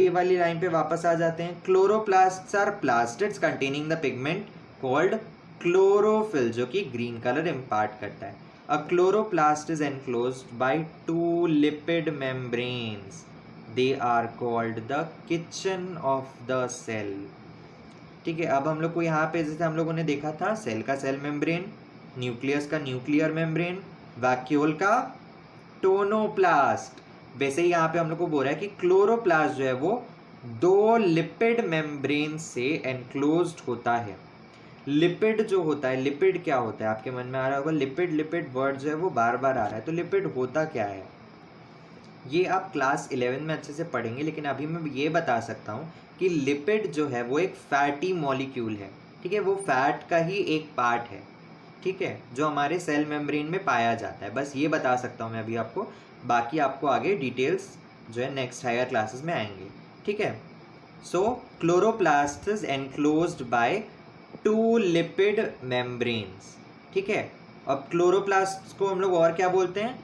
ये वाली लाइन पे वापस आ जाते हैं। Chloroplasts are plastids containing the pigment called chlorophyll, जो कि ग्रीन कलर इम्पार्ट करता है। A chloroplast is enclosed by 2 lipid membranes, they are called the kitchen of the cell. ठीक है, अब हम लोग को यहाँ पे जैसे हम लोगों ने देखा था सेल का सेल मेम्ब्रेन, न्यूक्लियस का न्यूक्लियर मेम्ब्रेन, वैक्यूल का टोनोप्लास्ट, वैसे ही यहाँ पे हम लोग को बोल रहा है कि क्लोरोप्लास्ट जो है वो 2 लिपिड मेम्ब्रेन से एनक्लोज्ड होता है। लिपिड जो होता है, लिपिड क्या होता है आपके मन में आ रहा होगा, लिपिड लिपिड वर्ड जो है वो बार बार आ रहा है, तो लिपिड होता क्या है ये आप क्लास 11 में अच्छे से पढ़ेंगे, लेकिन अभी मैं ये बता सकता हूँ कि लिपिड जो है वो एक फैटी मॉलिक्यूल है। ठीक है, वो फैट का ही एक पार्ट है। ठीक है, जो हमारे सेल मेम्ब्रेन में पाया जाता है, बस ये बता सकता हूँ मैं अभी आपको, बाकी आपको आगे डिटेल्स जो है नेक्स्ट हायर क्लासेस में आएंगे। ठीक है, so chloroplast is enclosed by 2 lipid membranes. ठीक है, अब क्लोरोप्लास्ट को हम लोग और क्या बोलते हैं,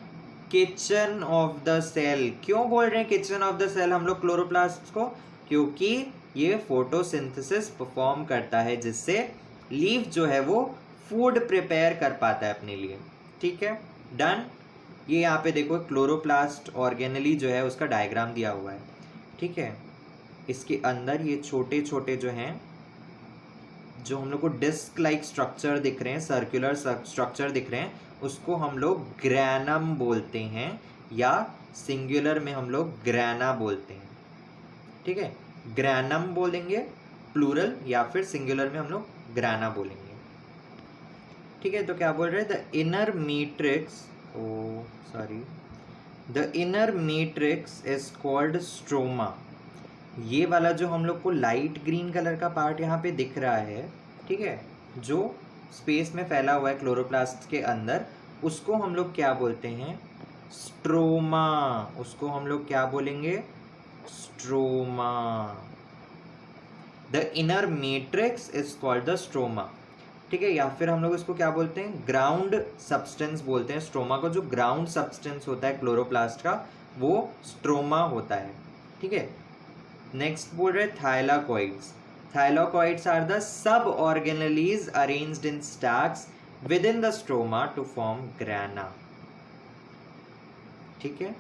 किचन ऑफ द सेल। क्यों बोल रहे हैं किचन ऑफ द सेल हम लोग क्लोरोप्लास्ट को, क्योंकि ये फोटोसिंथेसिस परफॉर्म करता है, जिससे लीफ जो है वो फूड प्रिपेयर कर पाता है अपने लिए। ठीक है, डन। ये यहाँ पे देखो क्लोरोप्लास्ट ऑर्गेनली जो है उसका डायग्राम दिया हुआ है। ठीक है, इसके अंदर ये छोटे छोटे जो हैं, जो हम लोग को डिस्क लाइक स्ट्रक्चर दिख रहे हैं, सर्कुलर स्ट्रक्चर दिख रहे हैं, उसको हम लोग ग्रैनम बोलते हैं, या सिंगुलर में हम लोग ग्रैना बोलते हैं। ठीक है, ग्रैनम बोलेंगे प्लूरल, या फिर सिंगुलर में हम लोग ग्रैना बोलेंगे। ठीक है, तो क्या बोल रहे हैं, the inner matrix, the inner matrix is called stroma. ये वाला जो हम लोग को लाइट ग्रीन कलर का पार्ट यहाँ पे दिख रहा है, ठीक है, जो स्पेस में फैला हुआ है क्लोरोप्लास्ट के अंदर, उसको हम लोग क्या बोलते हैं, स्ट्रोमा। उसको हम लोग क्या बोलेंगे, stroma. The inner matrix is called the stroma. ठीक है, या फिर हम लोग इसको क्या बोलते हैं, ग्राउंड सब्सटेंस बोलते हैं। स्ट्रोमा को जो ग्राउंड सब्सटेंस होता है क्लोरोप्लास्ट का, वो स्ट्रोमा होता है। ठीक है, नेक्स्ट बोल रहे thylakoids. Thylakoids are the sub organelles arranged in stacks within the stroma to form grana. ठीक है,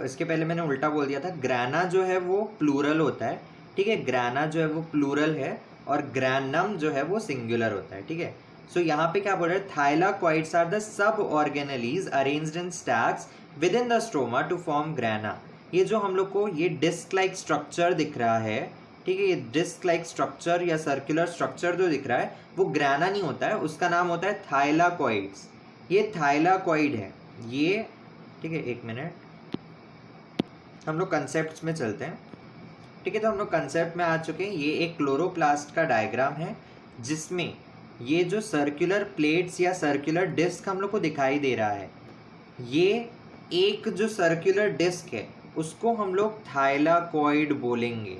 इसके पहले मैंने उल्टा बोल दिया था, ग्रैना जो है वो प्लूरल होता है। ठीक है, ग्रैना जो है वो प्लूरल है, और ग्रैनम जो है वो सिंगुलर होता है। ठीक है, सो यहाँ पे क्या बोल रहे हैं, thylakoids are the sub organelles arranged in stacks within the stroma to form grana. ये जो हम लोग को ये डिस्क लाइक स्ट्रक्चर दिख रहा है, ठीक है, ये डिस्क लाइक स्ट्रक्चर या सर्कुलर स्ट्रक्चर जो दिख रहा है, वो ग्रैना नहीं होता है, उसका नाम होता है थाइलाकॉइड्स। ये थाइलाकॉइड है ये। ठीक है, एक मिनट, हम लोग कंसेप्ट में चलते हैं। ठीक है, तो हम लोग कंसेप्ट में आ चुके हैं। ये एक क्लोरोप्लास्ट का डायग्राम है, जिसमें ये जो सर्कुलर प्लेट्स या सर्कुलर डिस्क हम लोग को दिखाई दे रहा है, ये एक जो सर्कुलर डिस्क है उसको हम लोग थाइलाकॉइड बोलेंगे।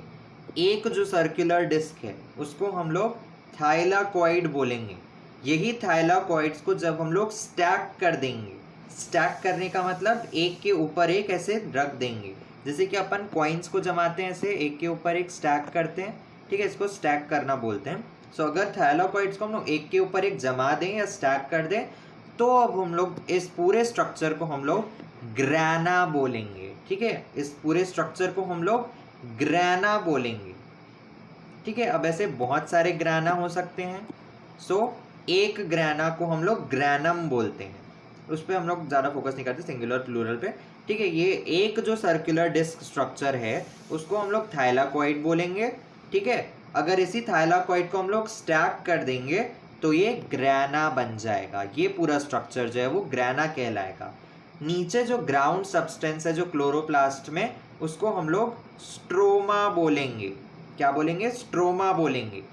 एक जो सर्कुलर डिस्क है उसको हम लोग थाइलाकॉइड बोलेंगे। यही थाइलाकॉइड्स को जब हम लोग स्टैक कर देंगे, स्टैक करने का मतलब एक के ऊपर एक ऐसे रख देंगे, जैसे कि अपन कॉइन्स को जमाते हैं, ऐसे एक के ऊपर एक स्टैक करते हैं। ठीक है, इसको स्टैक करना बोलते हैं। सो अगर थाइलाकॉइड्स को हम लोग एक के ऊपर एक जमा दें या स्टैक कर दें, तो अब हम लोग इस पूरे स्ट्रक्चर को हम लोग ग्रैना बोलेंगे। ठीक है, इस पूरे स्ट्रक्चर को हम लोग ग्रैना बोलेंगे। ठीक है, अब ऐसे बहुत सारे ग्रैना हो सकते हैं। सो एक ग्रैना को हम लोग ग्रैनम बोलते हैं, उस पर हम लोग ज़्यादा फोकस नहीं करते, सिंगुलर प्लूरल पे। ठीक है, ये एक जो सर्कुलर डिस्क स्ट्रक्चर है उसको हम लोग थाइलाकॉइड बोलेंगे। ठीक है, अगर इसी थाइलाकॉइड को हम लोग स्टैक कर देंगे तो ये ग्रैना बन जाएगा। ये पूरा स्ट्रक्चर जो है वो ग्रैना कहलाएगा। नीचे जो ग्राउंड सब्सटेंस है जो क्लोरोप्लास्ट में, उसको हम लोग स्ट्रोमा बोलेंगे। क्या बोलेंगे, स्ट्रोमा बोलेंगे।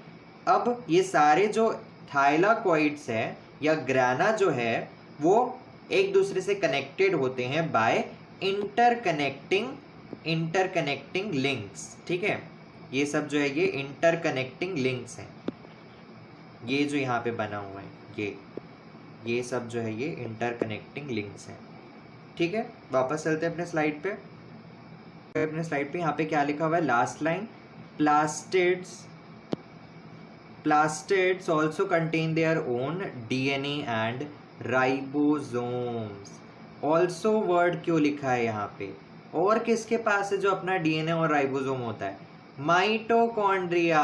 अब ये सारे जो थाइलाकॉइड्स है या ग्रैना जो है वो एक दूसरे से कनेक्टेड होते हैं बाय इंटरकनेक्टिंग लिंक्स। ठीक है, ये सब जो है ये इंटरकनेक्टिंग लिंक्स हैं, ये जो यहाँ पे बना हुआ है ये। ये सब जो है ये इंटरकनेक्टिंग लिंक्स हैं। ठीक है, वापस चलते हैं अपने स्लाइड पे। यहाँ पे क्या लिखा हुआ है, last line, plastids also contain their own DNA and ribosomes। also word क्यों लिखा है यहाँ पे, और किसके पास है जो अपना डीएनए और राइबोसोम होता है, mitochondria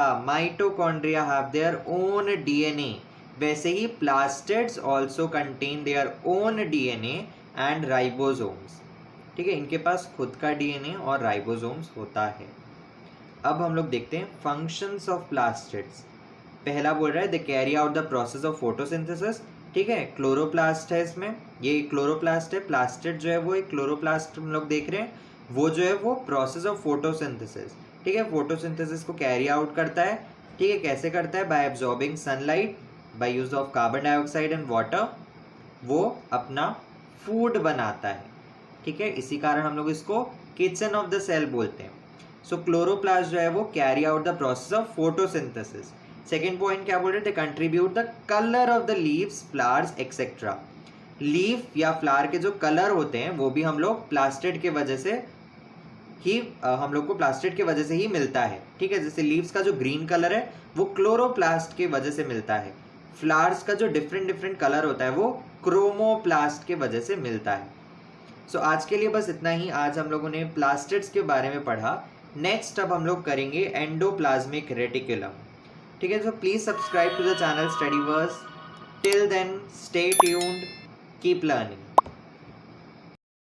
have their own DNA. वैसे ही plastids also contain their own DNA and ribosomes. ठीक है, इनके पास खुद का डीएनए और राइबोसोम्स होता है। अब हम लोग देखते हैं फंक्शंस ऑफ प्लास्टिड्स। पहला बोल रहा है they carry out the process of photosynthesis. ठीक है, क्लोरोप्लास्ट है इसमें, ये क्लोरोप्लास्ट है। प्लास्टिड जो है वो एक क्लोरोप्लास्ट हम लोग देख रहे हैं, वो जो है वो प्रोसेस ऑफ फोटोसिंथेसिस। ठीक है, फोटोसिंथेसिस को कैरी आउट करता है। ठीक है, कैसे करता है, bye absorbing sunlight by use of carbon dioxide and water, वो अपना फूड बनाता है। ठीक है, इसी कारण हम लोग इसको किचन ऑफ द सेल बोलते हैं। सो क्लोरोप्लास्ट जो है वो carry out the process of photosynthesis. Second point क्या बोल रहे थे, contribute the colour of the leaves, flowers etcetera. Leaf या फ्लावर के जो कलर होते हैं वो भी हम लोग प्लास्टिड के वजह से ही हम लोग को प्लास्टिड के वजह से ही मिलता है। ठीक है, जैसे लीव्स का जो ग्रीन कलर है वो क्लोरोप्लास्ट के वजह से मिलता है। फ्लावर्स का जो डिफरेंट कलर होता है वो क्रोमोप्लास्ट के वजह से मिलता है। सो आज के लिए बस इतना ही। आज हम लोगों ने प्लास्टिड्स के बारे में पढ़ा। नेक्स्ट अब हम लोग करेंगे एंडोप्लाज्मिक रेटिकुलम। ठीक है, so please subscribe to the channel Studyverse. Till then, stay tuned, keep learning.